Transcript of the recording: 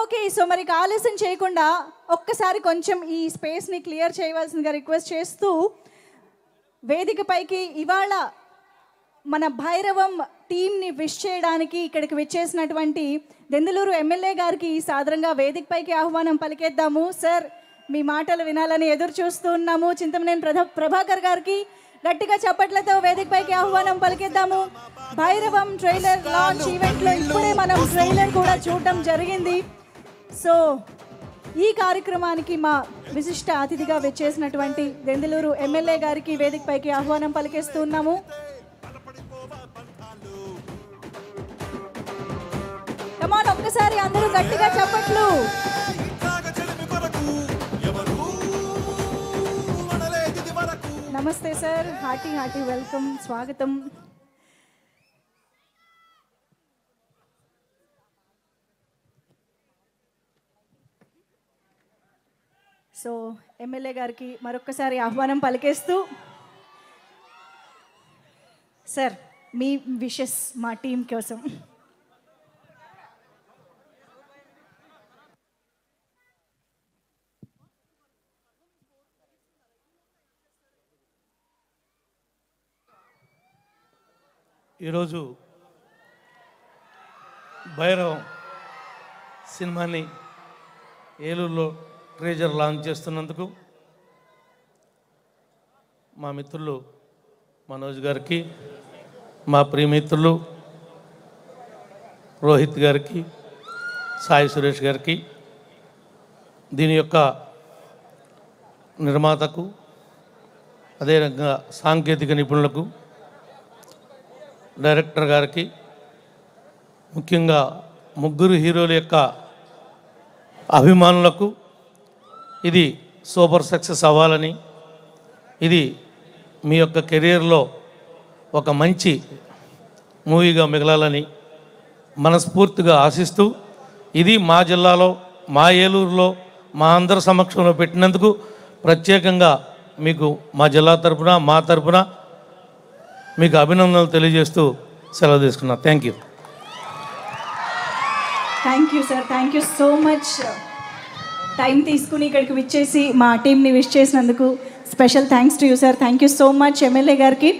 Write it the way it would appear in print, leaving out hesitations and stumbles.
Okay, so మరి ఆలస్యం చేయకుండా ఒక్కసారి కొంచెం ఈ స్పేస్ని క్లియర్ చేయవలసిందిగా రిక్వెస్ట్ చేస్తూ వేదికపైకి ఇవాళ మన భైరవం టీంని విష్ చేయడానికి ఇక్కడికి విచ్చేసినటువంటి దెందులూరు ఎమ్మెల్యే గారికి సాదరంగా వేదికపైకి ఆహ్వానం పలికేద్దాము. సార్, మీ మాటలు వినాలని ఎదురు చూస్తూ ఉన్నాము. చింతమనేని ప్రభాకర్ గారికి గట్టిగా చప్పట్లతో వేదికపైకి ఆహ్వానం పలికేద్దాము. భైరవం ట్రైలర్ లాంచ్ ఈవెంట్లో ఇప్పుడే మనం ట్రైలర్ కూడా చూడటం జరిగింది. సో ఈ కార్యక్రమానికి మా విశిష్ట అతిథిగా విచ్చేసినటువంటి దెందులూరు ఎమ్మెల్యే గారికి వేదికపైకి ఆహ్వానం పలికేస్తూ ఉన్నాము. కమాన్, ఒక్కసారి అందరూ గట్టిగా చప్పట్లు. నమస్తే సార్, హార్టీ వెల్కమ్, స్వాగతం. సో ఎమ్మెల్యే గారికి మరొక్కసారి ఆహ్వానం పలికేస్తూ, సార్ మీ విషెస్ మా టీం కోసం. ఈరోజు భైరవం సినిమాని ఏలూరులో ట్రేజర్ లాంచ్ చేస్తున్నందుకు మా మిత్రులు మనోజ్ గారికి, మా ప్రియమిత్రులు రోహిత్ గారికి, సాయి సురేష్ గారికి, దీని యొక్క నిర్మాతకు, అదేవిధంగా సాంకేతిక నిపుణులకు, డైరెక్టర్ గారికి, ముఖ్యంగా ముగ్గురు హీరోల యొక్క అభిమానులకు ఇది సూపర్ సక్సెస్ అవ్వాలని, ఇది మీ యొక్క కెరీర్లో ఒక మంచి మూవీగా మిగలాలని మనస్ఫూర్తిగా ఆశిస్తూ, ఇది మా జిల్లాలో, మా ఏలూరులో, మా అందరి సమక్షంలో పెట్టినందుకు ప్రత్యేకంగా మీకు మా జిల్లా తరపున, మా తరపున మీకు అభినందనలు తెలియజేస్తూ సెలవు తీసుకున్నా. Thank you. Thank you sir, thank you so much. Time తీసుకుని ఇక్కడికి విచ్చేసి మా టీంని విష్ చేసినందుకు special thanks to you sir. Thank you so much MLA గారికి.